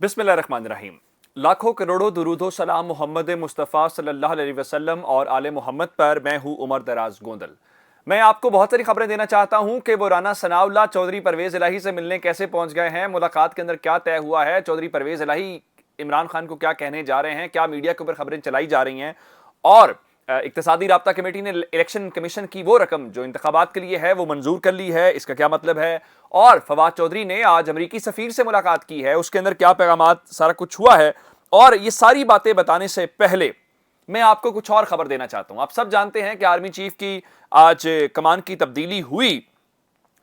बिस्मिल्लाहिर्रहमानिर्रहीम। लाखों करोड़ों दुरूदो सलाम मोहम्मद मुस्तफ़ा सल्लल्लाहु अलैहि वसल्लम और आले मोहम्मद पर। मैं हूँ उमर दराज गोंदल। मैं आपको बहुत सारी खबरें देना चाहता हूँ कि वो राना सनाउल्लाह चौधरी परवेज़ इलाही से मिलने कैसे पहुँच गए हैं, मुलाकात के अंदर क्या तय हुआ है, चौधरी परवेज़ इलाही इमरान खान को क्या कहने जा रहे हैं, क्या मीडिया के ऊपर खबरें चलाई जा रही हैं, और इक्तिसादी राब्ता कमेटी ने इलेक्शन कमीशन की वो रकम जो इंतखाबात के लिए है वो मंजूर कर ली है, इसका क्या मतलब है। और फवाद चौधरी ने आज अमरीकी सफीर से मुलाकात की है, उसके अंदर क्या पैगामात, सारा कुछ हुआ है। और ये सारी बातें बताने से पहले मैं आपको कुछ और खबर देना चाहता हूं। आप सब जानते हैं कि आर्मी चीफ की आज कमान की तब्दीली हुई,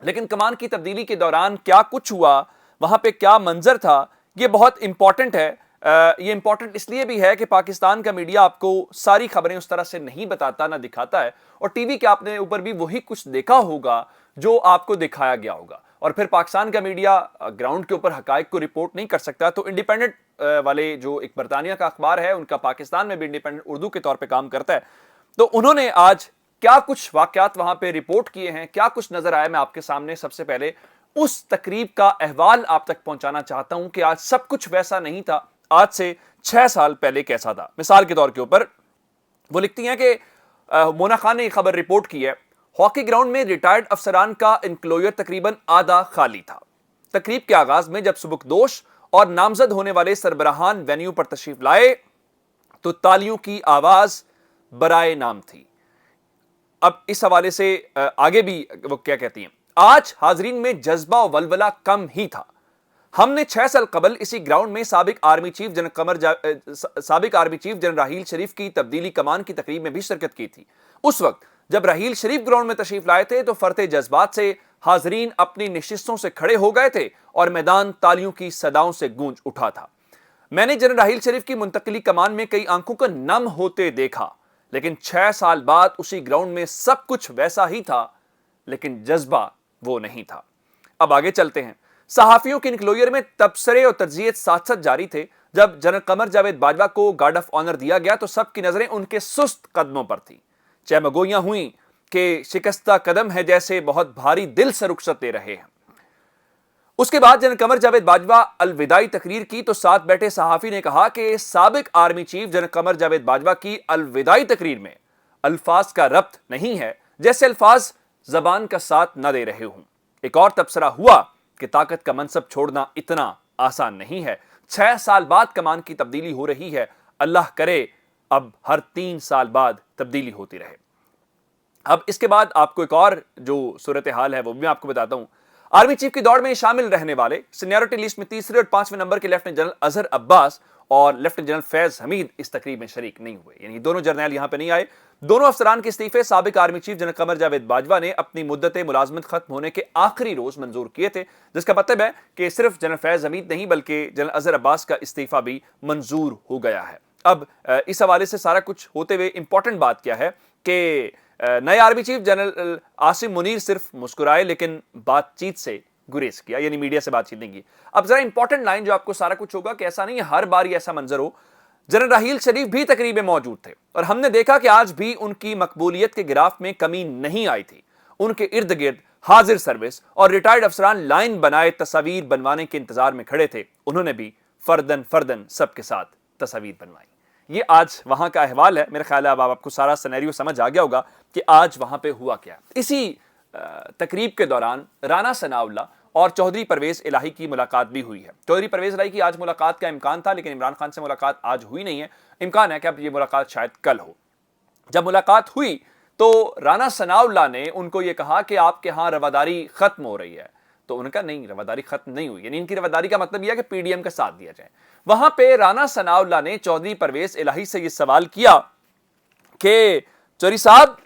लेकिन कमान की तब्दीली के दौरान क्या कुछ हुआ, वहां पे क्या मंजर था, ये बहुत इंपॉर्टेंट है। ये इंपॉर्टेंट इसलिए भी है कि पाकिस्तान का मीडिया आपको सारी खबरें उस तरह से नहीं बताता, ना दिखाता है, और टीवी के आपने ऊपर भी वही कुछ देखा होगा जो आपको दिखाया गया होगा। और फिर पाकिस्तान का मीडिया ग्राउंड के ऊपर हकायक को रिपोर्ट नहीं कर सकता, तो इंडिपेंडेंट वाले जो एक बरतानिया का अखबार है, उनका पाकिस्तान में भी इंडिपेंडेंट उर्दू के तौर पे काम करता है, तो उन्होंने आज क्या कुछ वाकयात वहां पे रिपोर्ट किए हैं, क्या कुछ नजर आया, मैं आपके सामने सबसे पहले उस तकरीब का अहवाल आप तक पहुंचाना चाहता हूं कि आज सब कुछ वैसा नहीं था, आज से 6 साल पहले कैसा था। मिसाल के तौर के ऊपर वो लिखती हैं कि मोना खान ने खबर रिपोर्ट की है, हॉकी ग्राउंड में रिटायर्ड अफसरान का इंक्लोजर तकरीबन आधा खाली था। तकरीब के आगाज में जब सुबुकदोश और नामजद होने वाले सरबराहान वेन्यू पर तशरीफ लाए तो तालियों की आवाज बराए नाम थी। अब इस हवाले से आगे भी वो क्या कहती हैं, आज हाजरीन में जज्बा और वलवला कम ही था। हमने 6 साल कबल इसी ग्राउंड में साबिक आर्मी चीफ जनरल राहील शरीफ की तब्दीली कमान की तकरीब में भी शिरकत की थी। उस वक्त जब राहील शरीफ ग्राउंड में तशरीफ लाए थे तो फरते जज्बात से हाजरीन अपनी निशिस्तों से खड़े हो गए थे और मैदान तालियों की सदाओं से गूंज उठा था। मैंने जनरल राहील शरीफ की मुंतकली कमान में कई आंखों को नम होते देखा, लेकिन 6 साल बाद उसी ग्राउंड में सब कुछ वैसा ही था, लेकिन जज्बा वो नहीं था। अब आगे चलते हैं। सहाफियों के इंक्लोजर में तबसरे और तर्जियत साथ साथ जारी थे। जब जनरल कमर जावेद बाजवा को गार्ड ऑफ ऑनर दिया गया तो सबकी नजरें उनके सुस्त कदमों पर थी। चहमगोइयां हुई कि शिकस्ता कदम है जैसे बहुत भारी दिल से रुखसत ले रहे हैं। उसके बाद जनरल कमर जावेद बाजवा अलविदाई तकरीर की तो साथ बैठे सहाफी ने कहा कि साबिक army chief general Qamar Javed Bajwa की अलविदाई तकरीर में अल्फाज का रब्त नहीं है, जैसे अल्फाज जबान का साथ न दे रहे हूं। एक और तबसरा हुआ कि ताकत का मनसब छोड़ना इतना आसान नहीं है। 6 साल बाद कमान की तब्दीली हो रही है, अल्लाह करे अब हर 3 साल बाद तब्दीली होती रहे। अब इसके बाद आपको एक और जो सूरत हाल है वो भी मैं आपको बताता हूं। आर्मी चीफ की दौड़ में शामिल रहने वाले सीनियरिटी लिस्ट में तीसरे और 5वें नंबर के लेफ्टिनेंट जनरल अजहर अब्बास और लेफ्टिनेंट जनरल फैज हमीद इस तकरीब में शरीक नहीं हुए, यानी दोनों जर्नैल यहां पे नहीं आए। दोनों अफसरान के इस्तीफे साबिक army chief general Qamar Javed Bajwa ने अपनी मुद्दत मुलाजमत खत्म होने के आखिरी रोज मंजूर किए थे, जिसका मतलब है कि सिर्फ जनरल फैज हमीद नहीं बल्कि जनरल अजहर अब्बास का इस्तीफा भी मंजूर हो गया है। अब इस हवाले से सारा कुछ होते हुए इंपॉर्टेंट बात क्या है कि नए army chief general Asim Munir सिर्फ मुस्कुराए लेकिन बातचीत से गुरेज किया, यानी मीडिया से बातचीत नहीं की। अब जरा इंपॉर्टेंट लाइन जो आपको सारा कुछ होगा कि ऐसा नहीं है हर बार ऐसा मंजर हो। जनरल राहील शरीफ भी तकरीब में मौजूद थे और हमने देखा कि आज भी उनकी मकबूलियत के ग्राफ में कमी नहीं आई थी। उनके इर्द गिर्द हाजिर सर्विस और रिटायर्ड अफसरान लाइन बनाए तस्वीर बनवाने के इंतजार में खड़े थे। उन्होंने भी फर्दन फर्दन सबके साथ तस्वीर बनवाई। ये आज वहां का अहवाल है। मेरा ख्याल है अब आपको सारा सिनेरियो समझ आ गया होगा कि आज वहां पे हुआ क्या। इसी तकरीब के दौरान राना सनाउल्लाह और चौधरी परवेज इलाही की मुलाकात भी हुई है। चौधरी परवेज इलाही की आज मुलाकात का इम्कान था, लेकिन इमरान खान से मुलाकात आज हुई नहीं है। इम्कान है कि अब ये मुलाकात शायद कल हो। जब मुलाकात हुई तो राना सनाउल्लाह ने उनको ये कहा कि आपके यहाँ रवादारी खत्म हो रही है, तो उनका नहीं, रवादारी खत्म नहीं हुई, यानी इनकी रवादारी का मतलब यह है कि पीडीएम का साथ दिया जाए। वहां पे राना सनाउल्लाह ने चौधरी परवेज इलाही से यह सवाल किया कि चौधरी साहब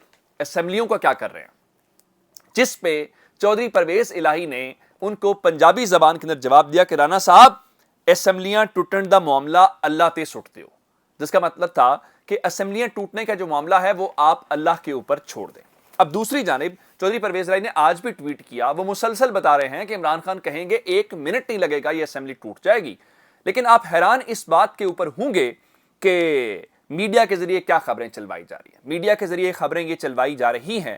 असेंबलियों का क्या कर रहे हैं, जिस पे चौधरी परवेज इलाही ने उनको पंजाबी जबान के अंदर जवाब दिया कि राना साहब असेंबलियां टूटने का मामला अल्लाह ते सुटते हो, जिसका मतलब था कि असेंबलियां टूटने का जो मामला है वो आप अल्लाह के ऊपर छोड़ दें। अब दूसरी जानिब चौधरी परवेज इलाही ने आज भी ट्वीट किया, वो मुसलसल बता रहे हैं कि इमरान खान कहेंगे 1 मिनट नहीं लगेगा ये असेंबली टूट जाएगी। लेकिन आप हैरान इस बात के ऊपर होंगे कि मीडिया के जरिए क्या खबरें चलवाई जा रही है। मीडिया के जरिए खबरें ये चलवाई जा रही हैं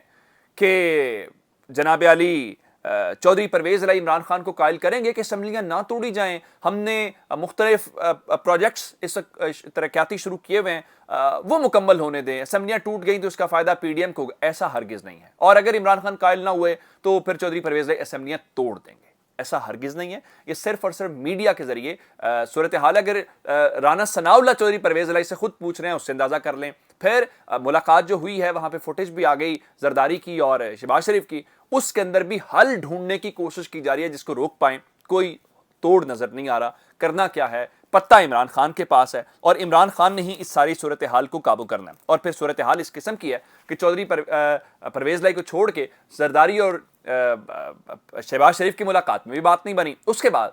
कि जनाब अली چودھری پرویز الہی عمران خان کو قائل کریں گے کہ اسمبلیاں نہ توڑی جائیں, ہم نے مختلف پروجیکٹس اس ترقیاتی شروع کیے ہوئے ہیں وہ مکمل ہونے دیں, اسمبلیاں ٹوٹ گئیں تو اس کا فائدہ پی ڈی ایم کو, ایسا ہرگز نہیں ہے. اور اگر عمران خان قائل نہ ہوئے تو پھر چودھری پرویز الہی اسمبلیاں توڑ دیں گے, ایسا ہرگز نہیں ہے. یہ صرف اور صرف میڈیا کے ذریعے صورتحال, اگر رانا ثناء اللہ چودھری پرویز الہی سے خود پوچھ رہے ہیں اس سے اندازہ کر لیں. پھر ملاقات جو ہوئی ہے وہاں پہ فوٹیج بھی آ گئی زرداری کی اور شہباز شریف کی, اس کے اندر بھی حل ڈھونڈنے کی کوشش کی جا رہی ہے جس کو روک پائیں. کوئی توڑ نظر نہیں آ رہا. کرنا کیا ہے, پتہ عمران خان کے پاس ہے اور عمران خان نے ہی اس ساری صورتحال کو قابو کرنا ہے. اور پھر صورتحال اس قسم کی ہے کہ چودھری پرویز الہی کو چھوڑ کے زرداری اور شہباز شریف کی ملاقات میں بھی بات نہیں بنی. اس کے بعد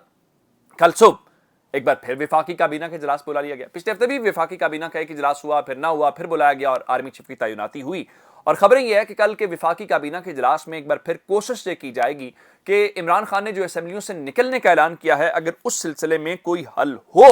کل صبح ایک بار پھر وفاقی کابینہ کا اجلاس بلا لیا گیا. پچھلے ہفتے بھی وفاقی کابینہ کا ایک اجلاس ہوا, پھر نہ ہوا, پھر بلایا گیا اور آرمی چیف کی تعیناتی ہوئی. اور خبریں یہ ہے کہ کل کے وفاقی کابینہ کے اجلاس میں ایک بار پھر کوشش یہ کی جائے گی کہ عمران خان نے جو اسمبلیوں سے نکلنے کا اعلان کیا ہے, اگر اس سلسلے میں کوئی حل ہو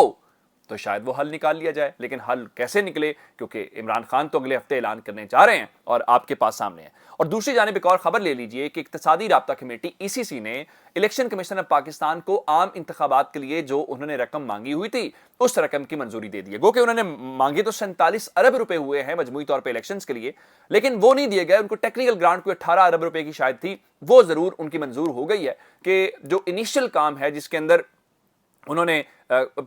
تو شاید وہ حل نکال لیا جائے. لیکن حل کیسے نکلے, کیونکہ عمران خان تو اگلے ہفتے اعلان کرنے جا رہے ہیں اور آپ کے پاس سامنے ہے. اور دوسری جانب ایک اور خبر لے لیجئے کہ اقتصادی رابطہ کمیٹی ECC نے الیکشن کمیشن آف پاکستان کو عام انتخابات کے لیے جو انہوں نے رقم مانگی ہوئی تھی اس رقم کی منظوری دے دی ہے. گو کہ انہوں نے مانگے تو 47 ارب روپے ہوئے ہیں مجموعی طور پہ الیکشنز کے لیے, لیکن وہ نہیں دیے گئے. ان کو ٹیکنیکل گرانٹ کوئی 18 ارب روپے کی شاید تھی, وہ ضرور ان کی منظور ہو گئی ہے کہ جو انیشل کام ہے جس کے اندر انہوں نے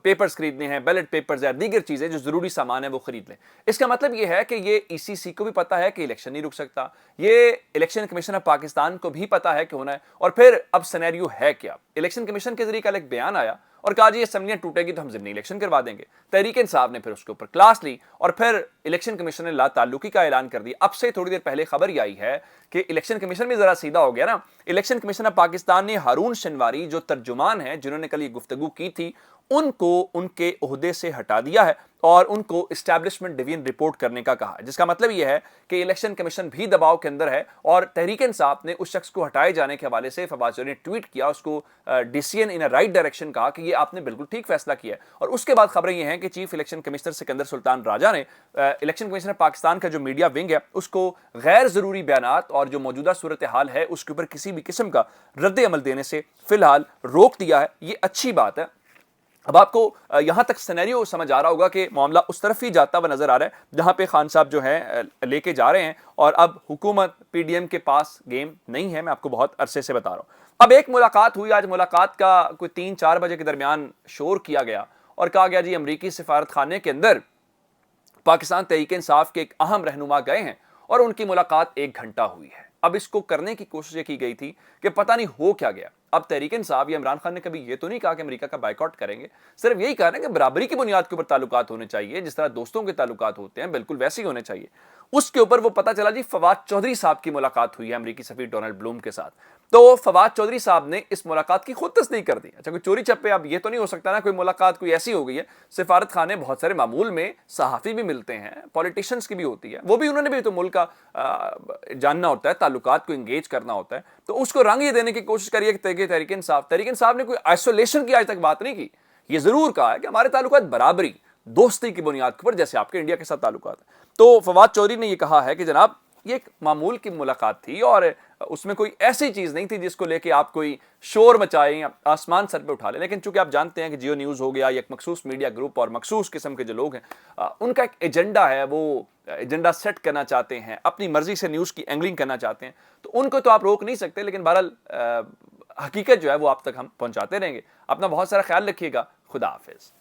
پیپرز خریدنے ہیں, بیلٹ پیپرز یا دیگر چیزیں جو ضروری سامان ہے وہ خرید لیں. اس کا مطلب یہ ہے کہ یہ ECC کو بھی پتا ہے کہ الیکشن نہیں رک سکتا, یہ الیکشن کمیشن آف پاکستان کو بھی پتا ہے کہ ہونا ہے. اور پھر اب سینیریو ہے کیا, الیکشن کمیشن کے ذریعے کل ایک بیان آیا اور کہا جی اسمبلیاں ٹوٹے گی تو ہم ضمنی الیکشن کروا دیں گے. تحریک انصاف نے پھر اس کے اوپر کلاس لی اور پھر الیکشن کمیشن نے لا تعلقی کا اعلان کر دیا. اب سے تھوڑی دیر پہلے خبر یہ آئی ہے کہ الیکشن کمیشن بھی ذرا سیدھا ہو گیا نا. الیکشن کمیشن آف پاکستان نے ہارون شنواری جو ترجمان ہیں جنہوں نے کل یہ گفتگو کی تھی ان کو ان کے عہدے سے ہٹا دیا ہے اور ان کو اسٹیبلشمنٹ ڈویژن رپورٹ کرنے کا کہا ہے, جس کا مطلب یہ ہے کہ الیکشن کمیشن بھی دباؤ کے اندر ہے. اور تحریک انصاف نے اس شخص کو ہٹائے جانے کے حوالے سے فواد چودھری نے ٹویٹ کیا, اس کو ڈیسیژن ان رائٹ ڈائریکشن کہا کہ یہ آپ نے بالکل ٹھیک فیصلہ کیا ہے. اور اس کے بعد خبریں یہ ہیں کہ چیف الیکشن کمشنر سکندر سلطان راجہ نے الیکشن کمیشن پاکستان کا جو میڈیا ونگ ہے اس کو غیر ضروری بیانات اور جو موجودہ صورتحال ہے اس کے اوپر کسی بھی قسم کا رد عمل دینے سے فی الحال روک دیا ہے. یہ اچھی بات ہے. اب آپ کو یہاں تک سینیریو سمجھ آ رہا ہوگا کہ معاملہ اس طرف ہی جاتا ہوا نظر آ رہا ہے جہاں پہ خان صاحب جو ہیں لے کے جا رہے ہیں, اور اب حکومت PDM کے پاس گیم نہیں ہے. میں آپ کو بہت عرصے سے بتا رہا ہوں. اب ایک ملاقات ہوئی آج, ملاقات کا کوئی 3-4 بجے کے درمیان شور کیا گیا اور کہا گیا جی امریکی سفارت خانے کے اندر پاکستان تحریک انصاف کے ایک اہم رہنما گئے ہیں اور ان کی ملاقات 1 گھنٹہ ہوئی ہے. اب اس کو کرنے کی کوشش یہ کی گئی تھی کہ پتہ نہیں ہو کیا گیا. اب تحریک انصاف یا عمران خان نے کبھی یہ تو نہیں کہا کہ امریکہ کا بائیکاٹ کریں گے, صرف یہی کہا کہ برابری کی بنیاد کے اوپر تعلقات ہونے چاہیے, جس طرح دوستوں کے تعلقات ہوتے ہیں بالکل ویسے ہی ہونے چاہیے. اس کے اوپر وہ پتہ چلا جی فواد چودھری صاحب کی ملاقات ہوئی ہے امریکی سفیر ڈونلڈ بلوم کے ساتھ. تو فواد چودھری صاحب نے اس ملاقات کی خود تصدیق کر دی. اچھا کوئی چوری چھپے, اب یہ تو نہیں ہو سکتا نا کوئی ملاقات کوئی ایسی ہو گئی ہے. سفارت خانے بہت سارے معمول میں صحافی بھی ملتے ہیں, پولیٹیشینز کی بھی ہوتی ہے, وہ بھی انہوں نے بھی تو ملک کا جاننا ہوتا ہے, تعلقات کو انگیج کرنا ہوتا ہے. تو اس کو رنگ یہ دینے کی کوشش کریے کہ تحریک انصاف نے کوئی آئسولیشن کی آج تک بات نہیں کی. یہ ضرور کہا ہے کہ ہمارے تعلقات برابری دوستی کی بنیاد پر جیسے آپ کے انڈیا کے ساتھ تعلقات ہیں. تو فواد چودھری نے یہ کہا ہے کہ جناب یہ ایک معمول کی ملاقات تھی اور اس میں کوئی ایسی چیز نہیں تھی جس کو لے کے آپ کوئی شور مچائیں یا آسمان سر پہ اٹھا لیں. لیکن چونکہ آپ جانتے ہیں کہ جیو نیوز ہو گیا, ایک مخصوص میڈیا گروپ اور مخصوص قسم کے جو لوگ ہیں ان کا ایک ایجنڈا ہے, وہ ایجنڈا سیٹ کرنا چاہتے ہیں, اپنی مرضی سے نیوز کی اینگلنگ کرنا چاہتے ہیں. تو ان کو تو آپ روک نہیں سکتے, لیکن بہرحال حقیقت جو ہے وہ آپ تک ہم پہنچاتے رہیں گے. اپنا بہت سارا خیال رکھیے گا. خدا حافظ.